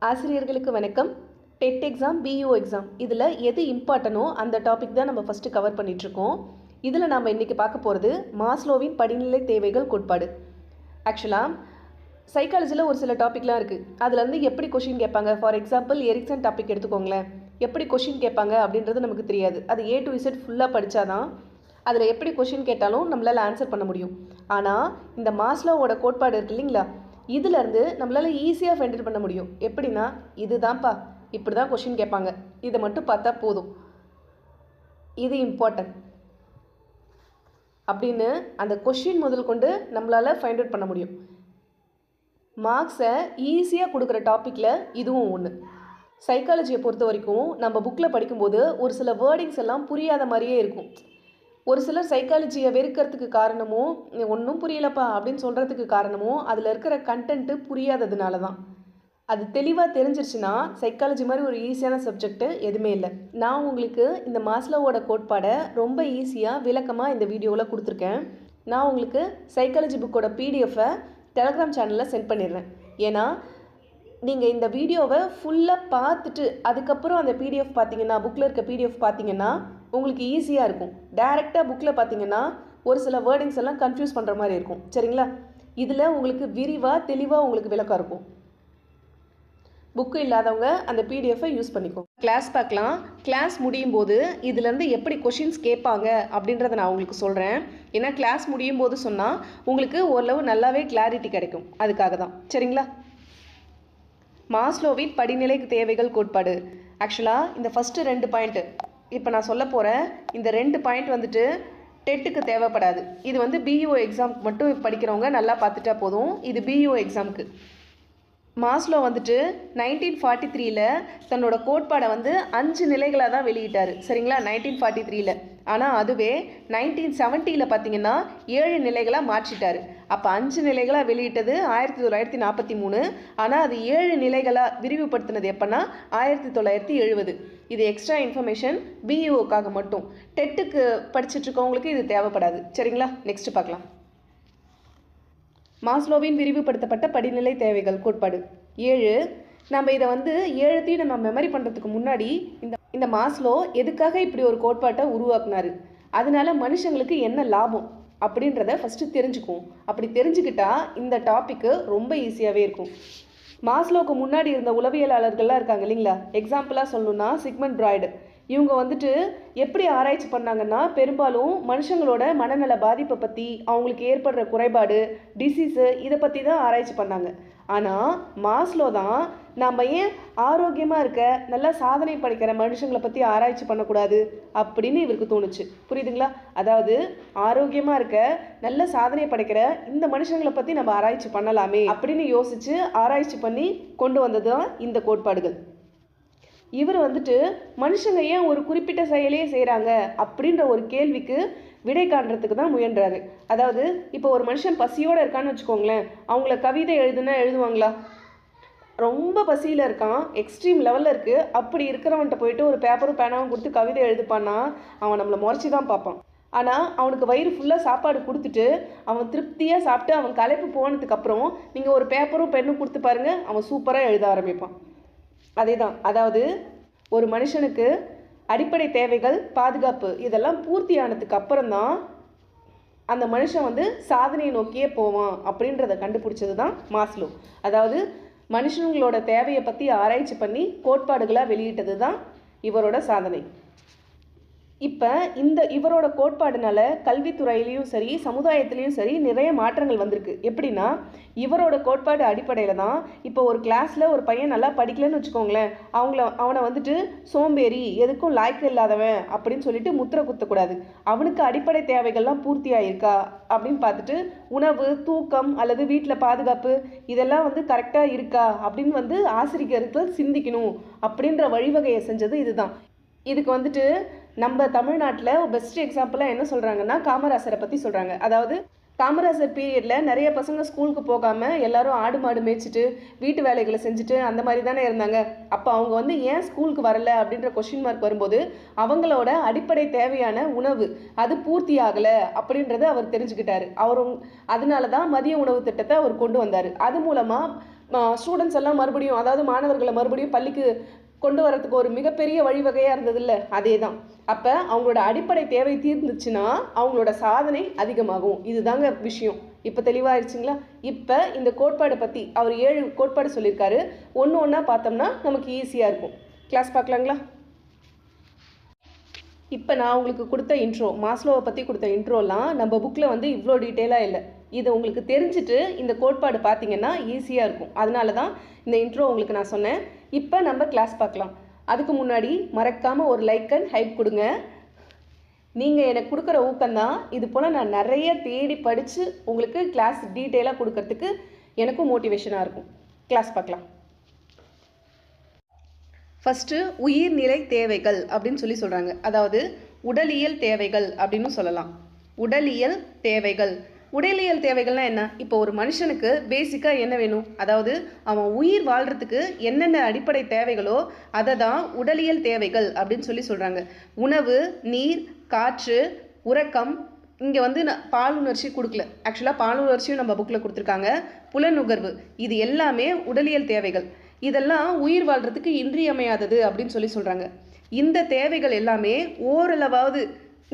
ஆசிரியர்களுக்கு வணக்கம். TET exam, BEO exam இதில் எது இம்பார்ட்டனோ அந்த டாபிக் தான் நம்ம ஃபஸ்ட்டு கவர் பண்ணிகிட்ருக்கோம். இதில் நம்ம இன்றைக்கி பார்க்க போகிறது மாஸ்லோவின் படிநிலை தேவைகள் கோட்பாடு. ஆக்சுவலாக சைக்காலஜியில் ஒரு சில டாப்பிக்லாம் இருக்குது. அதுலேருந்து எப்படி கொஷின் கேட்பாங்க, ஃபார் எக்ஸாம்பிள் எரிக்சன் டாபிக் எடுத்துக்கோங்களேன். எப்படி கொஷின் கேட்பாங்க அப்படின்றது நமக்கு தெரியாது. அது A to Z ஃபுல்லாக படித்தாதான் அதில் எப்படி கொஷின் கேட்டாலும் நம்மளால் ஆன்சர் பண்ண முடியும். ஆனால் இந்த மாஸ்லோவோட கோட்பாடு இருக்குது இல்லைங்களா, இதிலேருந்து நம்மளால் ஈஸியாக ஃபைண்ட் பண்ண முடியும். எப்படின்னா, இதுதான்ப்பா இப்படி தான் கொஷின் கேட்பாங்க, இதை மட்டும் பார்த்தா போதும், இது இம்பார்ட்டன்ட் அப்படின்னு அந்த கொஷின் முதல் கொண்டு நம்மளால் ஃபைண்ட் அவுட் பண்ண முடியும். மார்க்ஸை ஈஸியாக கொடுக்குற டாப்பிக்கில் இதுவும் ஒன்று. சைக்காலஜியை பொறுத்த வரைக்கும் நம்ம புக்கில் படிக்கும்போது ஒரு சில வேர்டிங்ஸ் எல்லாம் புரியாத மாதிரியே இருக்கும். ஒரு சிலர் சைக்காலஜியை வெறுக்கிறதுக்கு காரணமும், ஒன்றும் புரியலப்பா அப்படின்னு சொல்கிறதுக்கு காரணமும் அதில் இருக்கிற கண்டென்ட்டு புரியாததுனால தான். அது தெளிவாக தெரிஞ்சிருச்சுன்னா சைக்காலஜி மாதிரி ஒரு ஈஸியான சப்ஜெக்ட்டு எதுவுமே இல்லை. நான் உங்களுக்கு இந்த மாஸ்லோவோட கோட்பாடை ரொம்ப ஈஸியாக விளக்கமாக இந்த வீடியோவில் கொடுத்துருக்கேன். நான் உங்களுக்கு சைக்காலஜி புக்கோட பிடிஎஃபை டெலகிராம் சேனலில் சென்ட் பண்ணிடுறேன். ஏன்னா நீங்கள் இந்த வீடியோவை ஃபுல்லாக பார்த்துட்டு அதுக்கப்புறம் அந்த பிடிஎஃப் பார்த்தீங்கன்னா, புக்கில் இருக்க பிடிஎஃப் பார்த்தீங்கன்னா உங்களுக்கு ஈஸியாக இருக்கும். டைரெக்டாக புக்கில் பார்த்தீங்கன்னா ஒரு சில வேர்டிங்ஸ் எல்லாம் கன்ஃபியூஸ் பண்ணுற மாதிரி இருக்கும். சரிங்களா? இதில் உங்களுக்கு விரிவாக தெளிவாக உங்களுக்கு விளக்கம் இருக்கும். புக்கு இல்லாதவங்க அந்த பிடிஎஃபை யூஸ் பண்ணிக்கோ. கிளாஸ் பார்க்கலாம். கிளாஸ் முடியும் போது இதுலேருந்து எப்படி கொஷின்ஸ் கேட்பாங்க அப்படின்றத நான் உங்களுக்கு சொல்கிறேன். ஏன்னா கிளாஸ் முடியும் போது சொன்னால் உங்களுக்கு ஓரளவு நல்லாவே கிளாரிட்டி கிடைக்கும். அதுக்காக தான். சரிங்களா? மாஸ்லோவின் படிநிலை தேவைகள் கோட்பாடு. ஆக்சுவலாக இந்த ஃபஸ்ட்டு 2 பாயிண்ட்டு இப்போ நான் சொல்ல போகிறேன். இந்த 2 பாயிண்ட் வந்துட்டு டெட்டுக்கு தேவைப்படாது. இது வந்து பிஇஓ எக்ஸாமுக்கு மட்டும் படிக்கிறவங்க நல்லா பார்த்துட்டா போதும். இது பிஇஓ எக்ஸாமுக்கு. மாஸ்லோ வந்துட்டு 1943 தன்னோட கோட்பாடை வந்து 5 நிலைகளாக தான் வெளியிட்டார். சரிங்களா? 1943. ஆனால் அதுவே 1970 பார்த்தீங்கன்னா 7 நிலைகளாக மாற்றிட்டார். அப்போ 5 நிலைகளாக வெளியிட்டது 1943. ஆனால் அது 7 நிலைகளாக விரிவுபடுத்தினது எப்போன்னா 1970. இது எக்ஸ்ட்ரா இன்ஃபர்மேஷன் பிஇஓக்காக மட்டும். டெட்டுக்கு படிச்சுட்ருக்கவங்களுக்கு இது தேவைப்படாது. சரிங்களா? நெக்ஸ்ட் பார்க்கலாம். மாஸ்லோவின் விரிவுபடுத்தப்பட்ட படிநிலை தேவைகள் கோட்பாடு 7. நம்ம இதை வந்து 7 நம்ம மெமரி பண்ணுறதுக்கு முன்னாடி இந்த மாஸ்லோ எதுக்காக இப்படி ஒரு கோட்பாட்டை உருவாக்குனாரு, அதனால மனுஷங்களுக்கு என்ன லாபம் அப்படின்றத ஃபஸ்ட்டு தெரிஞ்சுக்குவோம். அப்படி தெரிஞ்சுக்கிட்டா இந்த டாப்பிக்கு ரொம்ப ஈஸியாகவே இருக்கும். மாஸ்லோவுக்கு முன்னாடி இருந்த உளவியலாளர்கள்லாம் இருக்காங்க இல்லைங்களா. எக்ஸாம்பிளாக சொல்லணுன்னா சிக்மண்ட் ஃப்ராய்டு. இவங்க வந்துட்டு எப்படி ஆராய்ச்சி பண்ணாங்கன்னா, பெரும்பாலும் மனுஷங்களோட மனநல பாதிப்பை பற்றி, அவங்களுக்கு ஏற்படுற குறைபாடு, டிசீஸு, இதை பற்றி தான் ஆராய்ச்சி பண்ணாங்க. ஆனால் மாஸ்லோ தான் நம்ம ஏன் ஆரோக்கியமாக இருக்க நல்லா சாதனை படைக்கிற மனுஷங்களை பற்றி ஆராய்ச்சி பண்ணக்கூடாது அப்படின்னு இவருக்கு தோணுச்சு. புரியுதுங்களா? அதாவது ஆரோக்கியமாக இருக்க நல்ல சாதனை படைக்கிற இந்த மனுஷங்களை பற்றி நம்ம ஆராய்ச்சி பண்ணலாமே அப்படின்னு யோசித்து ஆராய்ச்சி பண்ணி கொண்டு வந்தது தான் இந்த கோட்பாடுகள். இவர் வந்துட்டு மனுஷங்க ஏன் ஒரு குறிப்பிட்ட செயலையே செய்கிறாங்க அப்படின்ற ஒரு கேள்விக்கு விடை காண்றதுக்கு தான் முயன்றாரு. அதாவது இப்போ ஒரு மனுஷன் பசியோடு இருக்கான்னு வச்சுக்கோங்களேன், அவங்கள கவிதை எழுதுவாங்களா? ரொம்ப பசியில் இருக்கான், எக்ஸ்ட்ரீம் லெவலில் இருக்குது, அப்படி இருக்கிறவன்ட்ட போயிட்டு ஒரு பேப்பரும் பேனாவும் கொடுத்து கவிதை எழுதுப்பான்னா அவன் நம்மளை முறைச்சி தான் பார்ப்பான். ஆனால் அவனுக்கு வயிறு ஃபுல்லாக சாப்பாடு கொடுத்துட்டு அவன் திருப்தியாக சாப்பிட்டு அவன் களைப்பு போனதுக்கப்புறம் நீங்கள் ஒரு பேப்பரும் பெண்ணும் கொடுத்து பாருங்கள், அவன் சூப்பராக எழுத ஆரம்பிப்பான். அதே தான். அதாவது ஒரு மனுஷனுக்கு அடிப்படை தேவைகள், பாதுகாப்பு இதெல்லாம் பூர்த்தி ஆனதுக்கு அப்புறம்தான் அந்த மனுஷன் வந்து சாதனையை நோக்கியே போவான் அப்படின்றத கண்டுபிடிச்சது தான் மாஸ்லோ. அதாவது மனுஷங்களோட தேவையை பற்றி ஆராய்ச்சி பண்ணி கோட்பாடுகளாக வெளியிட்டது தான் இவரோட சாதனை. இப்போ இவரோட கோட்பாடுனால கல்வித்துறையிலையும் சரி சமுதாயத்துலேயும் சரி நிறைய மாற்றங்கள் வந்திருக்கு. எப்படின்னா, இவரோட கோட்பாடு அடிப்படையில் தான் இப்போ ஒரு கிளாஸில் ஒரு பையன் நல்லா படிக்கலன்னு வச்சுக்கோங்களேன், அவனை வந்துட்டு சோம்பேறி, எதுக்கும் லாய்க்கு இல்லாதவன் அப்படின்னு சொல்லிட்டு முத்திரை குத்தக்கூடாது. அவனுக்கு அடிப்படை தேவைகள்லாம் பூர்த்தியாக இருக்கா அப்படின்னு பார்த்துட்டு உணவு, தூக்கம் அல்லது வீட்டில் பாதுகாப்பு இதெல்லாம் வந்து கரெக்டாக இருக்கா அப்படின்னு வந்து ஆசிரியர்கள் சிந்திக்கணும் அப்படின்ற வழிவகையை செஞ்சது இதுதான். இதுக்கு வந்துட்டு நம்ம தமிழ்நாட்டில் பெஸ்ட் எக்ஸாம்பிளாக என்ன சொல்கிறாங்கன்னா காமராசரை பற்றி சொல்கிறாங்க. அதாவது காமராசர் பீரியடில் நிறைய பசங்க ஸ்கூலுக்கு போகாமல் எல்லாரும் ஆடு மாடு மேய்ச்சிட்டு வீட்டு வேலைகளை செஞ்சுட்டு அந்த மாதிரி தானே இருந்தாங்க. அப்போ அவங்க வந்து ஏன் ஸ்கூலுக்கு வரல அப்படின்ற கொஷின் மார்க் வரும்போது அவங்களோட அடிப்படை தேவையான உணவு அது பூர்த்தி ஆகலை அப்படின்றத அவர் தெரிஞ்சுக்கிட்டாரு. அதனால தான் மதிய உணவு திட்டத்தை அவர் கொண்டு வந்தார். அது மூலமாக ஸ்டூடெண்ட்ஸ் எல்லாம் மறுபடியும், அதாவது மாணவர்களை மறுபடியும் பள்ளிக்கு கொண்டு வரதுக்கு ஒரு மிகப்பெரிய வழிவகையாக இருந்தது இல்லை, அதே தான். அப்போ அவங்களோட அடிப்படை தேவை தீர்ந்துச்சுன்னா அவங்களோட சாதனை அதிகமாகும். இதுதாங்க விஷயம். இப்போ தெளிவாகிடுச்சிங்களா? இப்போ இந்த கோட்பாடை பற்றி அவர் 7 கோட்பாடு சொல்லியிருக்காரு. ஒன்று ஒன்றா பார்த்தோம்னா நமக்கு ஈஸியாக இருக்கும். கிளாஸ் பார்க்கலாங்களா? இப்போ நான் உங்களுக்கு கொடுத்த இன்ட்ரோ, மாஸ்லோவை பற்றி கொடுத்த இன்ட்ரோலாம் நம்ம புக்கில் வந்து இவ்வளோ டீட்டெயிலாக இல்லை. இதை உங்களுக்கு தெரிஞ்சுட்டு இந்த கோட்பாடு பார்த்தீங்கன்னா ஈஸியாக இருக்கும். அதனால தான் இந்த இன்ட்ரோ உங்களுக்கு நான் சொன்னேன். இப்போ நம்ம கிளாஸ் பார்க்கலாம். அதுக்கு முன்னாடி மறக்காமல் ஒரு லைக் அண்ட் ஹைப் கொடுங்க. நீங்கள் எனக்கு கொடுக்குற ஊக்கம்தான் இது போல் நான் நிறைய தேடி படித்து உங்களுக்கு கிளாஸ் டீட்டெயிலாக கொடுக்கறதுக்கு எனக்கும் மோட்டிவேஷனாக இருக்கும். கிளாஸ் பார்க்கலாம். ஃபஸ்ட்டு உயிர்நிலை தேவைகள் அப்படின்னு சொல்கிறாங்க. அதாவது உடலியல் தேவைகள் அப்படின்னு சொல்லலாம். உடலியல் தேவைகள். உடலியல் தேவைகள்னால் என்ன? இப்போ ஒரு மனுஷனுக்கு பேசிக்காக என்ன வேணும், அதாவது அவன் உயிர் வாழ்கிறதுக்கு என்னென்ன அடிப்படை தேவைகளோ அதை தான் உடலியல் தேவைகள் அப்படின்னு சொல்கிறாங்க. உணவு, நீர், காற்று, உறக்கம். இங்கே வந்து பாலுணர்ச்சி கொடுக்கல, ஆக்சுவலாக பாலுணர்ச்சியும் நம்ம புக்கில் கொடுத்துருக்காங்க. புலனுகர்வு, இது எல்லாமே உடலியல் தேவைகள். இதெல்லாம் உயிர் வாழ்கிறதுக்கு இன்றியமையாதது அப்படின்னு சொல்கிறாங்க. இந்த தேவைகள் எல்லாமே ஓரளவாவது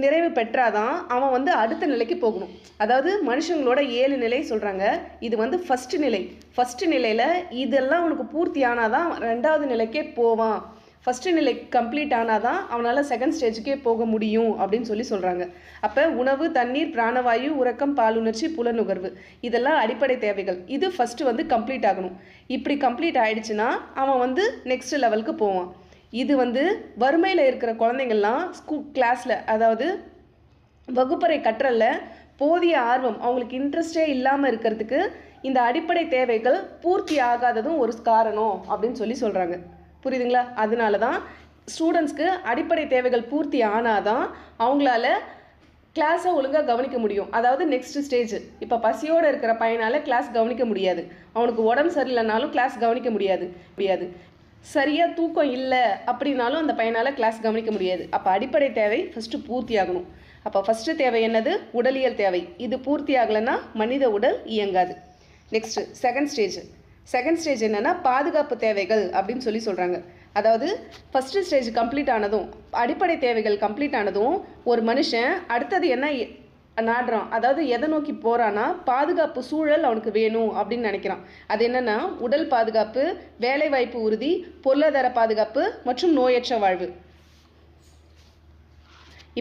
நிறைவு பெற்றாதான் அவன் வந்து அடுத்த நிலைக்கு போகணும். அதாவது மனுஷங்களோட 7 நிலை சொல்கிறாங்க. இது வந்து ஃபஸ்ட்டு நிலை. ஃபஸ்ட்டு நிலையில் இதெல்லாம் அவனுக்கு பூர்த்தி ஆனாதான் 2வது நிலைக்கே போவான். ஃபஸ்ட்டு நிலை கம்ப்ளீட் ஆனால் தான் அவனால் செகண்ட் ஸ்டேஜுக்கே போக முடியும் அப்படின்னு சொல்கிறாங்க. அப்போ உணவு, தண்ணீர், பிராணவாயு, உறக்கம், பாலுணர்ச்சி, புலனுகர்வு, இதெல்லாம் அடிப்படை தேவைகள். இது ஃபஸ்ட்டு வந்து கம்ப்ளீட் ஆகணும். இப்படி கம்ப்ளீட் ஆகிடுச்சுன்னா அவன் வந்து நெக்ஸ்ட் லெவலுக்கு போவான். இது வந்து வறுமையில் இருக்கிற குழந்தைங்கள்லாம் கிளாஸில், அதாவது வகுப்பறை கற்றலில் போதிய ஆர்வம், அவங்களுக்கு இன்ட்ரெஸ்டே இல்லாமல் இருக்கிறதுக்கு இந்த அடிப்படை தேவைகள் பூர்த்தி ஆகாததும் ஒரு காரணம் அப்படின்னு சொல்கிறாங்க. புரியுதுங்களா? அதனால தான் ஸ்டூடெண்ட்ஸ்க்கு அடிப்படை தேவைகள் பூர்த்தி ஆனால் தான் அவங்களால கிளாஸை ஒழுங்காக கவனிக்க முடியும். அதாவது நெக்ஸ்ட் ஸ்டேஜ். இப்போ பசியோடு இருக்கிற பையனால் கிளாஸ் கவனிக்க முடியாது. அவனுக்கு உடம்பு சரியில்லைனாலும் கிளாஸ் கவனிக்க முடியாது. சரியாக தூக்கம் இல்லை அப்படின்னாலும் அந்த பையனால் கிளாஸ் கவனிக்க முடியாது. அப்போ அடிப்படை தேவை ஃபஸ்ட்டு பூர்த்தி ஆகணும். அப்போ ஃபஸ்ட்டு தேவை என்னது? உடலியல் தேவை. இது பூர்த்தி ஆகலைன்னா மனித உடல் இயங்காது. நெக்ஸ்ட்டு செகண்ட் ஸ்டேஜ் என்னென்னா பாதுகாப்பு தேவைகள் அப்படின்னு சொல்கிறாங்க. அதாவது ஃபஸ்ட்டு ஸ்டேஜ் கம்ப்ளீட் ஆனதும், அடிப்படை தேவைகள் கம்ப்ளீட் ஆனதும் ஒரு மனுஷன் அடுத்தது என்ன நாடுறான், அதாவது எதை நோக்கி போகிறான்னா பாதுகாப்பு சூழல் அவனுக்கு வேணும் அப்படின்னு நினைக்கிறான். அது என்னென்னா உடல் பாதுகாப்பு, வேலைவாய்ப்பு உறுதி, பொருளாதார பாதுகாப்பு மற்றும் நோயற்ற வாழ்வு.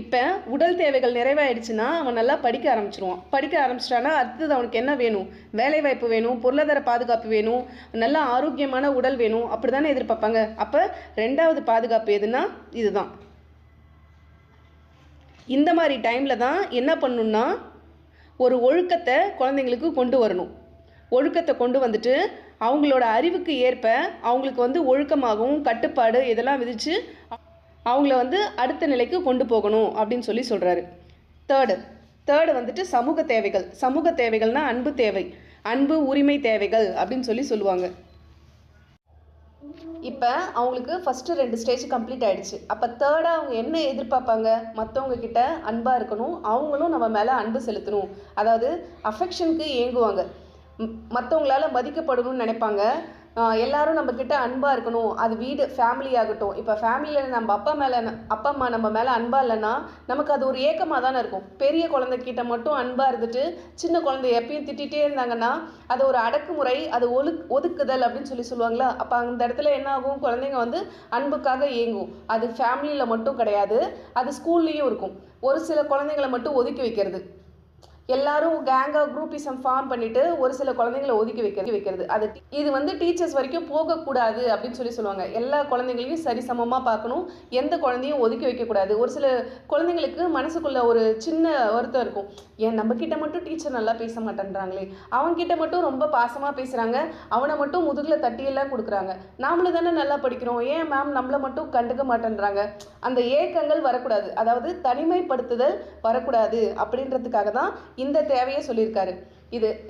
இப்போ உடல் தேவைகள் நிறைவாயிடுச்சுன்னா அவன் நல்லா படிக்க ஆரம்பிச்சிட்டானா அடுத்தது அவனுக்கு என்ன வேணும்? வேலைவாய்ப்பு வேணும், பொருளாதார பாதுகாப்பு வேணும், நல்ல ஆரோக்கியமான உடல் வேணும். அப்படி தானே எதிர்பார்ப்பாங்க. அப்போ 2வது பாதுகாப்பு எதுனா இதுதான். இந்த மாதிரி டைமில் தான் என்ன பண்ணணுன்னா ஒரு ஒழுக்கத்தை குழந்தைங்களுக்கு கொண்டு வரணும். ஒழுக்கத்தை கொண்டு வந்துட்டு அவங்களோட அறிவுக்கு ஏற்ப அவங்களுக்கு வந்து ஒழுக்கமாகவும் கட்டுப்பாடு இதெல்லாம் விதித்து அவங்கள வந்து அடுத்த நிலைக்கு கொண்டு போகணும் அப்படின்னு சொல்கிறாரு. தேர்டு வந்துட்டு சமூக தேவைகள்னால் அன்பு தேவை, அன்பு உரிமை தேவைகள் அப்படின்னு சொல்லுவாங்க. இப்போ அவங்களுக்கு ஃபஸ்ட்டு 2 ஸ்டேஜ் கம்ப்ளீட் ஆகிடுச்சு. அப்போ தேர்டாக அவங்க என்ன எதிர்பார்ப்பாங்க? மற்றவங்க கிட்ட அன்பாக இருக்கணும், அவங்களும் நம்ம மேலே அன்பு செலுத்தணும். அதாவது அஃபெக்ஷனுக்கு ஏங்குவாங்க, மற்றவங்களால மதிக்கப்படணும்னு நினைப்பாங்க. எல்லாரும் நம்மக்கிட்ட அன்பாக இருக்கணும். அது வீடு, ஃபேமிலி ஆகட்டும். இப்போ ஃபேமிலியில் நம்ம அப்பா அம்மா நம்ம மேலே அன்பாக இல்லைன்னா நமக்கு அது ஒரு ஏக்கமாக தானே இருக்கும். பெரிய குழந்தைக்கிட்ட மட்டும் அன்பாக இருந்துட்டு சின்ன குழந்தை எப்பயும் திட்டிகிட்டே இருந்தாங்கன்னா அது ஒரு அடக்குமுறை, அது ஒதுக்குதல் அப்படின்னு சொல்லுவாங்களா. அப்போ அந்த இடத்துல என்ன ஆகும்? குழந்தைங்க வந்து அன்புக்காக ஏங்கும். அது ஃபேமிலியில் மட்டும் கிடையாது, அது ஸ்கூல்லேயும் இருக்கும். ஒரு சில குழந்தைங்களை மட்டும் ஒதுக்கி வைக்கிறது, எல்லாரும் கேங்காக குரூப்பிசம் ஃபார்ம் பண்ணிவிட்டு ஒரு சில குழந்தைங்களை ஒதுக்கி வைக்கிறது. அது இது வந்து டீச்சர்ஸ் வரைக்கும் போகக்கூடாது அப்படின்னு சொல்லுவாங்க. எல்லா குழந்தைங்களையும் சரிசமமாக பார்க்கணும், எந்த குழந்தையும் ஒதுக்கி வைக்கக்கூடாது. ஒரு சில குழந்தைங்களுக்கு மனசுக்குள்ளே ஒரு சின்ன வருத்தம் இருக்கும், ஏன் நம்மக்கிட்ட மட்டும் டீச்சர் நல்லா பேச மாட்டேன்றாங்களே, அவன்கிட்ட மட்டும் ரொம்ப பாசமாக பேசுகிறாங்க, அவனை மட்டும் முதுகில் தட்டியெல்லாம் கொடுக்குறாங்க, நாமளும் தானே நல்லா படிக்கிறோம், ஏன் மேம் நம்மளை மட்டும் கண்டுக்க மாட்டேன்றாங்க. அந்த ஏக்கங்கள் வரக்கூடாது, அதாவது தனிமைப்படுத்துதல் வரக்கூடாது. அப்படின்றதுக்காக தான் இந்த தேவையை சொல்லியிருக்காரு.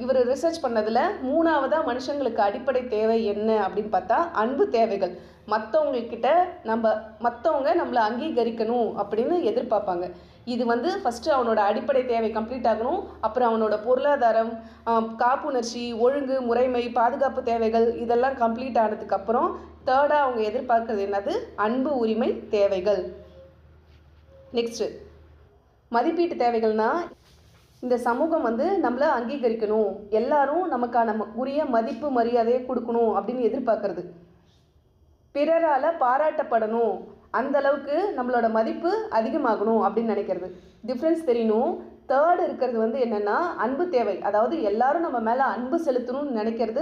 இவர் ரிசர்ச் பண்ணதில் 3வதாக மனுஷங்களுக்கு அடிப்படை தேவை என்ன அப்படின்னு பார்த்தா அன்பு தேவைகள். மற்றவங்கக்கிட்ட மற்றவங்க நம்மளை அங்கீகரிக்கணும் அப்படின்னு எதிர்பார்ப்பாங்க. இது வந்து ஃபஸ்ட்டு அவனோட அடிப்படை தேவை கம்ப்ளீட் ஆகணும். அப்புறம் அவனோட பொருளாதாரம், காப்புணர்ச்சி, ஒழுங்கு, முறைமை, பாதுகாப்பு தேவைகள் இதெல்லாம் கம்ப்ளீட் ஆனதுக்கப்புறம் தேர்டாக அவங்க எதிர்பார்க்கறது என்னது? அன்பு, உரிமை தேவைகள். நெக்ஸ்ட்டு மதிப்பீட்டு தேவைகள்னால் இந்த சமூகம் வந்து நம்மளை அங்கீகரிக்கணும், எல்லாரும் நமக்கான உரிய மதிப்பு மரியாதையை கொடுக்கணும் அப்படின்னு எதிர்பார்க்கறது. பிறரால் பாராட்டப்படணும், அந்த அளவுக்கு நம்மளோட மதிப்பு அதிகமாகணும் அப்படின்னு நினைக்கிறது. டிஃப்ரென்ஸ் தெரியணும். தேர்டு இருக்கிறது வந்து என்னென்னா அன்பு தேவை, அதாவது எல்லாரும் நம்ம மேலே அன்பு செலுத்தணும்னு நினைக்கிறது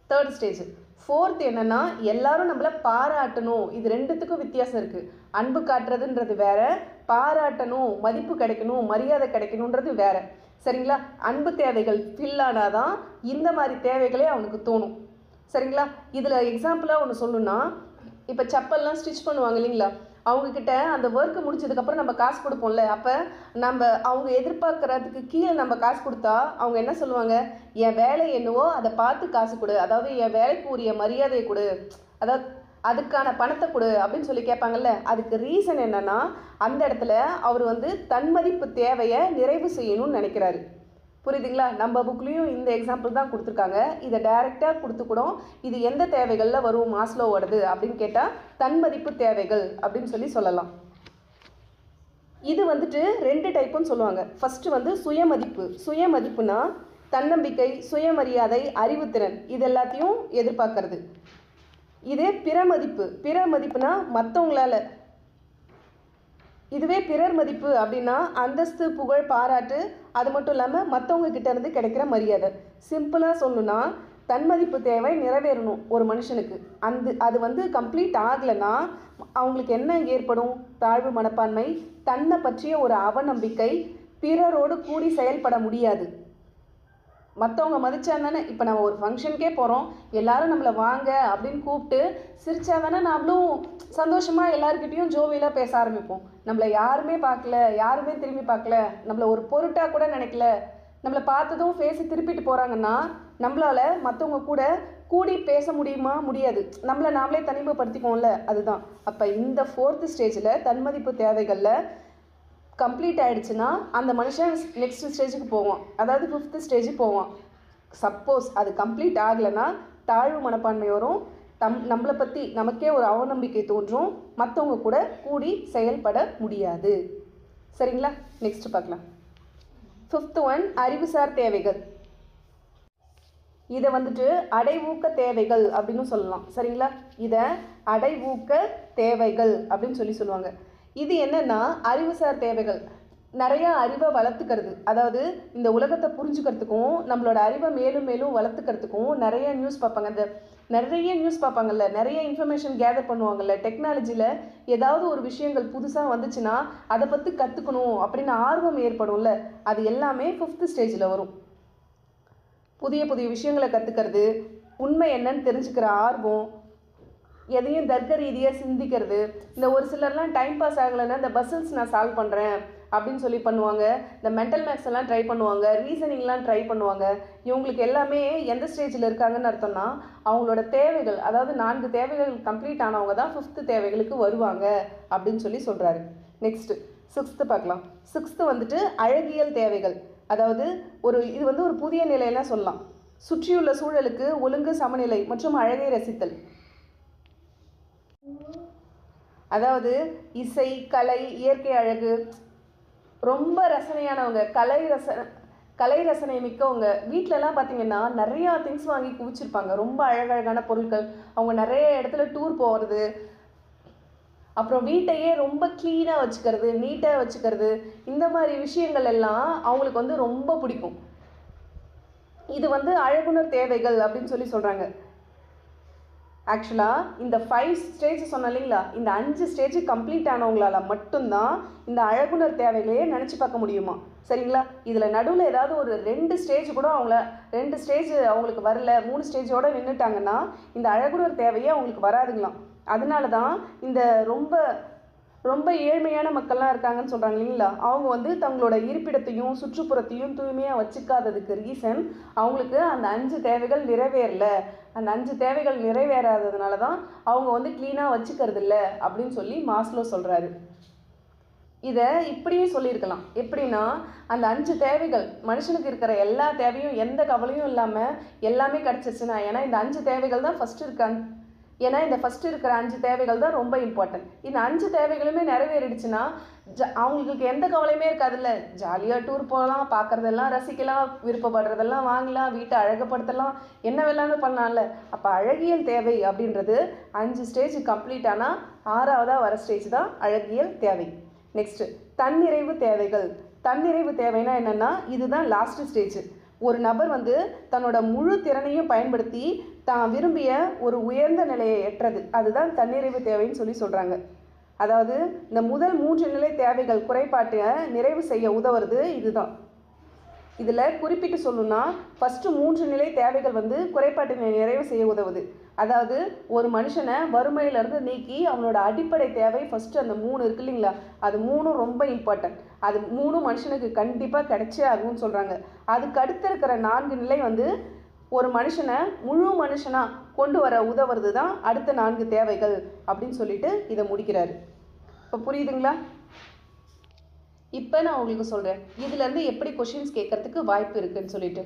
தேர்ட் ஸ்டேஜ். ஃபோர்த் என்னென்னா எல்லாரும் நம்மளை பாராட்டணும். இது ரெண்டுத்துக்கும் வித்தியாசம் இருக்குது. அன்பு காட்டுறதுன்றது வேற, பாராட்டணும், மதிப்பு கிடைக்கணும், மரியாதை கிடைக்கணுன்றது வேற. சரிங்களா? அன்பு தேவைகள் ஃபில் ஆனாதான் இந்த மாதிரி தேவைகளே அவனுக்கு தோணும். சரிங்களா? இதில் எக்ஸாம்பிளாக ஒன்று சொல்லணுன்னா, இப்போ செப்பல்லாம் ஸ்டிச் பண்ணுவாங்க இல்லைங்களா, அவங்கக்கிட்ட அந்த ஒர்க்கு முடிச்சதுக்கப்புறம் நம்ம காசு கொடுப்போம்ல, அப்போ அவங்க எதிர்பார்க்குறதுக்கு கீழே நம்ம காசு கொடுத்தா அவங்க என்ன சொல்லுவாங்க? என் வேலை என்னவோ அதை பார்த்து காசு கொடு, அதாவது என் வேலைக்கு உரிய மரியாதையை கொடு, அதாவது அதுக்கான பணத்தை கொடு அப்படின்னு சொல்லி கேட்பாங்கல்ல. அதுக்கு ரீசன் என்னென்னா, அந்த இடத்துல அவர் வந்து தன்மதிப்பு தேவையை நிறைவு செய்யணும்னு நினைக்கிறாரு. புரியுதுங்களா? நம்ம புக்லேயும் இந்த எக்ஸாம்பிள் தான் கொடுத்துருக்காங்க. இதை டைரெக்டாக கொடுத்துக்கூடும். இது எந்த தேவைகளில் வரும் மாஸ்லோவோடது அப்படின்னு கேட்டால் தன்மதிப்பு தேவைகள் அப்படின்னு சொல்லலாம். இது வந்துட்டு 2 டைப்புன்னு சொல்லுவாங்க. ஃபஸ்ட்டு வந்து சுயமதிப்பு. சுயமதிப்புனா தன்னம்பிக்கை, சுயமரியாதை, அறிவுத்திறன் இது எல்லாத்தையும் எதிர்பார்க்கறது. இதே பிற மதிப்புனா மற்றவங்களால. இதுவே பிறர் மதிப்பு அப்படின்னா அந்தஸ்து, புகழ், பாராட்டு, அது மட்டும் இல்லாமல் மற்றவங்க கிட்ட இருந்து கிடைக்கிற மரியாதை. சிம்பிளாக சொல்லணும்னா தன்மதிப்பு தேவை நிறைவேறணும் ஒரு மனுஷனுக்கு. அது வந்து கம்ப்ளீட் ஆகலைன்னா அவங்களுக்கு என்ன ஏற்படும்? தாழ்வு மனப்பான்மை, தன்னை பற்றிய ஒரு அவநம்பிக்கை, பிறரோடு கூடி செயல்பட முடியாது. மற்றவங்க மதிச்சா தானே, இப்போ நம்ம ஒரு ஃபங்க்ஷனுக்கே போகிறோம், எல்லாரும் நம்மளை வாங்க அப்படின்னு கூப்பிட்டு சிரிச்சா தானே நம்மளும் சந்தோஷமாக எல்லாருக்கிட்டையும் ஜோவியலாக பேச ஆரம்பிப்போம். நம்மளை யாருமே பார்க்கல, யாருமே திரும்பி பார்க்கல, நம்மளை ஒரு பொருட்டாக கூட நினைக்கல, நம்மளை பார்த்ததும் ஃபேஸை திருப்பிட்டு போகிறாங்கன்னா நம்மளால் மற்றவங்க கூட கூடி பேச முடியுமா? முடியாது. நம்மளை நாமளே தனிமைப்படுத்திக்குவோம்ல, அதுதான். அப்போ இந்த 4th ஸ்டேஜில் தன்மதிப்பு தேவைகளில் கம்ப்ளீட் ஆகிடுச்சுன்னா அந்த மனுஷன் நெக்ஸ்ட் ஸ்டேஜுக்கு போவான், அதாவது 5th ஸ்டேஜுக்கு போவான். சப்போஸ் அது கம்ப்ளீட் ஆகலைன்னா தாழ்வு மனப்பான்மை வரும், நம்மளை பற்றி நமக்கே ஒரு அவநம்பிக்கை தோன்றும், மற்றவங்க கூட கூடி செயல்பட முடியாது. சரிங்களா? நெக்ஸ்ட் பார்க்கலாம். 5th ஒன் அறிவுசார் தேவைகள். இதை வந்துட்டு அடைவூக்க தேவைகள் அப்படின்னு சொல்லலாம். சரிங்களா? இதை அடைவூக்க தேவைகள் அப்படின்னு சொல்லுவாங்க. இது என்னென்னா அறிவுசார் தேவைகள். நிறையா அறிவை வளர்த்துக்கிறது, அதாவது இந்த உலகத்தை புரிஞ்சுக்கிறதுக்கும் நம்மளோட அறிவை மேலும் மேலும் வளர்த்துக்கிறதுக்கும் நிறைய நியூஸ் பார்ப்பாங்கல்ல, நிறைய இன்ஃபர்மேஷன் கேதர் பண்ணுவாங்கல்ல. டெக்னாலஜியில் ஏதாவது ஒரு விஷயங்கள் புதுசாக வந்துச்சுன்னா அதை பற்றி கற்றுக்கணும் அப்படின்னு ஆர்வம் ஏற்படும்ல, அது எல்லாமே 5th ஸ்டேஜில் வரும். புதிய புதிய விஷயங்களை கற்றுக்கிறது, உண்மை என்னன்னு தெரிஞ்சுக்கிற ஆர்வம், எதையும் தர்க்க ரீதியாக சிந்திக்கிறது. இந்த ஒரு சிலர்லாம் டைம் பாஸ் ஆகலைன்னா இந்த பசில்ஸ் நான் சால்வ் பண்ணுறேன் அப்படின்னு சொல்லி பண்ணுவாங்க. இந்த மென்டல் மேக்ஸ் எல்லாம் ட்ரை பண்ணுவாங்க, ரீசனிங்லாம் ட்ரை பண்ணுவாங்க. இவங்களுக்கு எல்லாமே எந்த ஸ்டேஜில் இருக்காங்கன்னு அர்த்தம்னா அவங்களோட தேவைகள், அதாவது 4 தேவைகள் கம்ப்ளீட் ஆனவங்க தான் 5th தேவைகளுக்கு வருவாங்க அப்படின்னு சொல்கிறாரு. நெக்ஸ்ட்டு 6th பார்க்கலாம். 6th வந்துட்டு அழகியல் தேவைகள். அதாவது இது வந்து ஒரு புதிய நிலையெல்லாம் சொல்லலாம். சுற்றியுள்ள சூழலுக்கு ஒழுங்கு, சமநிலை மற்றும் அழகை ரசித்தல். அதாவது இசை, கலை, இயற்கை அழகு ரொம்ப ரசனையானவங்க, கலை ரசனை மிக்கவங்க. வீட்டிலலாம் பார்த்திங்கன்னா நிறையா திங்ஸ் வாங்கி குவிச்சிருப்பாங்க, ரொம்ப அழகழகான பொருட்கள். அவங்க நிறைய இடத்துல டூர் போகிறது, அப்புறம் வீட்டையே ரொம்ப க்ளீனாக வச்சுக்கிறது, நீட்டாக வச்சுக்கிறது, இந்த மாதிரி விஷயங்கள் எல்லாம் அவங்களுக்கு வந்து ரொம்ப பிடிக்கும். இது வந்து அழகுணர் தேவைகள் அப்படின்னு சொல்கிறாங்க. ஆக்சுவலாக இந்த 5 ஸ்டேஜ் சொன்னோம் இல்லைங்களா, இந்த 5 ஸ்டேஜ் கம்ப்ளீட் ஆனவங்களால் மட்டும்தான் இந்த அழகுணர் தேவைகளையே நினச்சி பார்க்க முடியுமா? சரிங்களா? இதில் நடுவில் ஏதாவது ஒரு 2 ஸ்டேஜ் கூட 2 ஸ்டேஜ் அவங்களுக்கு வரல, 3 ஸ்டேஜோடு நின்றுட்டாங்கன்னா இந்த அழகுணர் தேவையே அவங்களுக்கு வராதுங்களாம். அதனால தான் இந்த ரொம்ப ஏழ்மையான மக்கள்லாம் இருக்காங்கன்னு சொல்கிறாங்க இல்லைங்களா, அவங்க வந்து தங்களோட இருப்பிடத்தையும் சுற்றுப்புறத்தையும் தூய்மையாக வச்சுக்காததுக்கு ரீசன் அவங்களுக்கு அந்த 5 தேவைகள் நிறைவேறல. அந்த 5 தேவைகள் நிறைவேறாததுனால தான் அவங்க வந்து க்ளீனாக வச்சுக்கிறது இல்லை அப்படின்னு மாஸ்லோ சொல்கிறாரு. இதை இப்படியும் சொல்லியிருக்கலாம். எப்படின்னா, அந்த 5 தேவைகள் மனுஷனுக்கு இருக்கிற எல்லா தேவையும் எந்த கவலையும் இல்லாமல் எல்லாமே கிடச்சிருச்சுன்னா, ஏன்னா இந்த 5 தேவைகள் தான் ஃபஸ்ட்டு இருக்கிற 5 தேவைகள் தான் ரொம்ப இம்பார்ட்டன்ட். இந்த 5 தேவைகளுமே நிறைவேறிடுச்சுன்னா அவங்களுக்கு எந்த கவலையுமே இருக்காதுல்ல. ஜாலியாக டூர் போகலாம், பார்க்குறதெல்லாம் ரசிக்கலாம், விருப்பப்படுறதெல்லாம் வாங்கலாம், வீட்டை அழகுப்படுத்தலாம், என்ன வேணாலும் பண்ணலாம்ல. அப்போ அழகியல் தேவை அப்படின்றது 5 ஸ்டேஜ் கம்ப்ளீட் ஆனால் 6வதாக வர ஸ்டேஜ் தான் அழகியல் தேவை. நெக்ஸ்ட்டு தன்னிறைவு தேவைகள். தன்னிறைவு தேவைன்னா என்னென்னா, இதுதான் லாஸ்ட் ஸ்டேஜ். ஒரு நபர் தன்னோட முழு திறனையும் பயன்படுத்தி தான் விரும்பிய ஒரு உயர்ந்த நிலையை எட்டுறது, அதுதான் தன்னிறைவு தேவைன்னு சொல்கிறாங்க. அதாவது இந்த முதல் 3 நிலை தேவைகள் குறைபாட்டை நிறைவு செய்ய உதவுறது இதுதான். இதில் குறிப்பிட்டு சொல்லணும்னா, ஃபஸ்ட்டு 3 நிலை தேவைகள் குறைபாட்டினை நிறைவு செய்ய உதவுது. அதாவது ஒரு மனுஷனை வறுமையிலேருந்து நீக்கி அவனோட அடிப்படை தேவை ஃபஸ்ட்டு அந்த 3 இருக்கு இல்லைங்களா, அது 3 ரொம்ப இம்பார்ட்டன்ட். அது 3 மனுஷனுக்கு கண்டிப்பாக கிடைச்சே ஆகும்னு சொல்கிறாங்க. அதுக்கு அடுத்து இருக்கிற 4 நிலை ஒரு மனுஷனை முழு மனுஷனாக கொண்டு வர உதவுறது தான் அடுத்த 4 தேவைகள் அப்படின்னு சொல்லிட்டு இதை முடிக்கிறாரு. இப்போ புரியுதுங்களா? இப்போ நான் உங்களுக்கு சொல்கிறேன் இதுலேருந்து எப்படி கொஷின்ஸ் கேட்கறதுக்கு வாய்ப்பு இருக்குதுன்னு சொல்லிட்டு.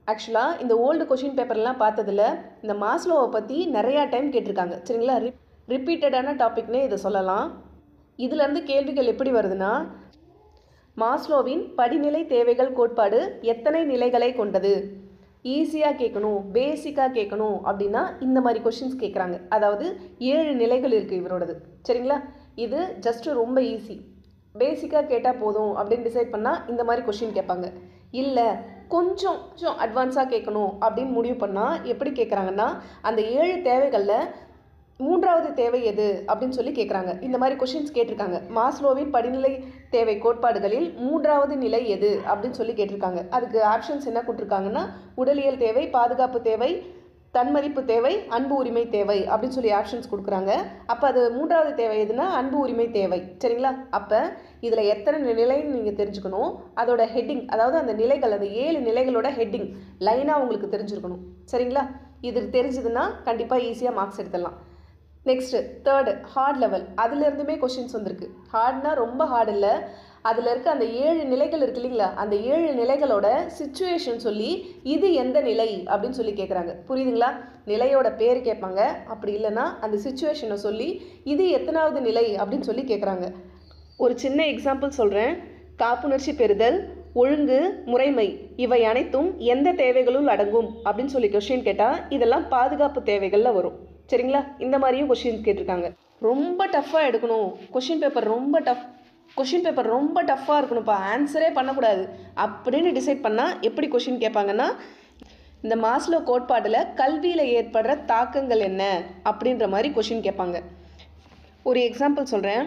ஆக்சுவலாக இந்த ஓல்டு கொஷின் பேப்பர்லாம் பார்த்ததில் இந்த மாஸ்லோவை பற்றி நிறையா டைம் கேட்டிருக்காங்க. சரிங்களா? ரிப்பீட்டடான டாபிக்னே இதை சொல்லலாம். இதிலேருந்து கேள்விகள் எப்படி வருதுன்னா, மாஸ்லோவின் படிநிலை தேவைகள் கோட்பாடு எத்தனை நிலைகளை கொண்டது? ஈஸியாக கேட்கணும், பேசிக்காக கேட்கணும் அப்படின்னா இந்த மாதிரி கொஷின்ஸ் கேட்குறாங்க. அதாவது 7 நிலைகள் இருக்குது இவரோடது. சரிங்களா? இது ஜஸ்ட்டு ரொம்ப ஈஸி. பேசிக்காக கேட்டால் போதும் அப்படின்னு டிசைட் பண்ணால் இந்த மாதிரி கொஷின் கேட்பாங்க. இல்லை கொஞ்சம் அட்வான்ஸாக கேட்கணும் அப்படின்னு முடிவு பண்ணால் எப்படி கேட்குறாங்கன்னா, அந்த 7 தேவைகளில் 3வது தேவை எது அப்படின்னு சொல்லி கேட்குறாங்க. இந்த மாதிரி கொஷின்ஸ் கேட்டிருக்காங்க. மாஸ்லோவின் படிநிலை தேவை கோட்பாடுகளில் 3வது நிலை எது அப்படின்னு சொல்லி கேட்டிருக்காங்க. அதுக்கு ஆப்ஷன்ஸ் என்ன கொடுத்துருக்காங்கன்னா, உடலியல் தேவை, பாதுகாப்பு தேவை, தன்மதிப்பு தேவை, அன்பு உரிமை தேவை அப்படின்னு சொல்லி ஆப்ஷன்ஸ் கொடுக்குறாங்க. அப்போ அது 3வது தேவை எதுனா அன்பு உரிமை தேவை. சரிங்களா? அப்போ இதில் எத்தனை நிலைன்னு நீங்கள் தெரிஞ்சுக்கணும். அதோட ஹெட்டிங், அதாவது அந்த நிலைகள், அந்த 7 நிலைகளோட ஹெட்டிங் லைனாக உங்களுக்கு தெரிஞ்சுருக்கணும். சரிங்களா? இது தெரிஞ்சதுன்னா கண்டிப்பாக ஈஸியாக மார்க்ஸ் எடுத்துடலாம். Next 3rd hard level. அதுலேருந்துமே கொஷின்ஸ் வந்திருக்கு. ஹார்ட்னா ரொம்ப ஹார்ட் இல்லை, அதில் இருக்க அந்த 7 நிலைகள் இருக்கு இல்லைங்களா, அந்த 7 நிலைகளோட சிச்சுவேஷன் சொல்லி இது எந்த நிலை அப்படின்னு சொல்லி கேட்குறாங்க. புரியுதுங்களா? நிலையோட பேர் கேட்பாங்க, அப்படி இல்லைன்னா அந்த சிச்சுவேஷனை சொல்லி இது எத்தனாவது நிலை அப்படின்னு சொல்லி கேட்குறாங்க. ஒரு சின்ன எக்ஸாம்பிள் சொல்கிறேன். காப்புணர்ச்சி பெறுதல், ஒழுங்கு, முறைமை இவை அனைத்தும் எந்த தேவைகளும் அடங்கும் அப்படின்னு சொல்லி கொஷின் கேட்டால் இதெல்லாம் பாதுகாப்பு தேவைகளில் வரும். சரிங்களா? இந்த மாதிரியும் கொஷின் கேட்டிருக்காங்க. ரொம்ப டஃப்பாக எடுக்கணும், கொஷின் பேப்பர் ரொம்ப டஃப்பாக இருக்கணும்ப்பா, ஆன்சரே பண்ணக்கூடாது அப்படின்னு டிசைட் பண்ணால் எப்படி கொஷின் கேட்பாங்கன்னா, இந்த மாஸ்லோ கோட்பாட்டில் கல்வியில் ஏற்படுற தாக்கங்கள் என்ன அப்படின்ற மாதிரி கொஷின் கேட்பாங்க. ஒரு எக்ஸாம்பிள் சொல்கிறேன்.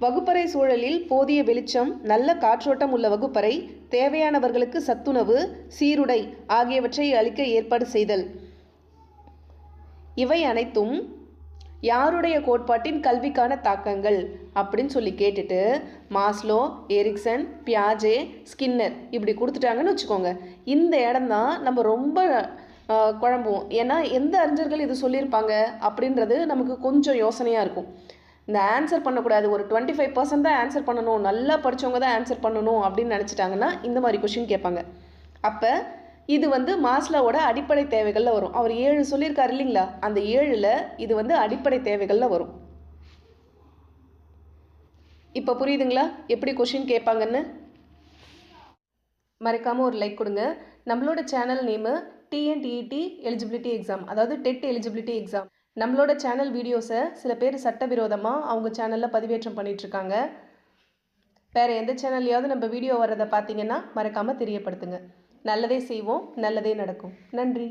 வகுப்பறை சூழலில் போதிய வெளிச்சம், நல்ல காற்றோட்டம் உள்ள வகுப்பறை, தேவையானவர்களுக்கு சத்துணவு, சீருடை ஆகியவற்றை அளிக்க ஏற்பாடு செய்தல் இவை அனைத்தும் யாருடைய கோட்பாட்டின் கல்விக்கான தாக்கங்கள் அப்படின்னு சொல்லி கேட்டுட்டு மாஸ்லோ, எரிக்சன், பியாஜே, ஸ்கின்னர் இப்படி கொடுத்துட்டாங்கன்னு வச்சுக்கோங்க. இந்த இடம் தான் நம்ம ரொம்ப குழம்புவோம். ஏன்னா எந்த அறிஞர்கள் இது சொல்லியிருப்பாங்க அப்படின்றது நமக்கு கொஞ்சம் யோசனையாக இருக்கும். இந்த ஆன்சர் பண்ணக்கூடாது, ஒரு 25% தான் ஆன்சர் பண்ணணும், நல்லா படித்தவங்க தான் ஆன்சர் பண்ணணும் அப்படின்னு நினச்சிட்டாங்கன்னா இந்த மாதிரி கொஷின் கேட்பாங்க. அப்போ இது மாஸ்லோவோட அடிப்படை தேவைகளில் வரும். அவர் 7 சொல்லியிருக்காரு இல்லைங்களா, அந்த 7ல் இது அடிப்படை தேவைகளில் வரும். இப்போ புரியுதுங்களா எப்படி கொஷின் கேட்பாங்கன்னு? மறக்காமல் ஒரு லைக் கொடுங்க. நம்மளோட channel name TNTET eligibility exam, அதாவது டெட் எலிஜிபிலிட்டி எக்ஸாம். நம்மளோட சேனல் வீடியோஸை சில பேர் சட்டவிரோதமாக அவங்க சேனலில் பதிவேற்றம் பண்ணிகிட்ருக்காங்க. வேறு எந்த சேனல்லையாவது நம்ம வீடியோ வர்றதை பார்த்தீங்கன்னா மறக்காமல் தெரியப்படுத்துங்க. நல்லதே செய்வோம், நல்லதே நடக்கும். நன்றி.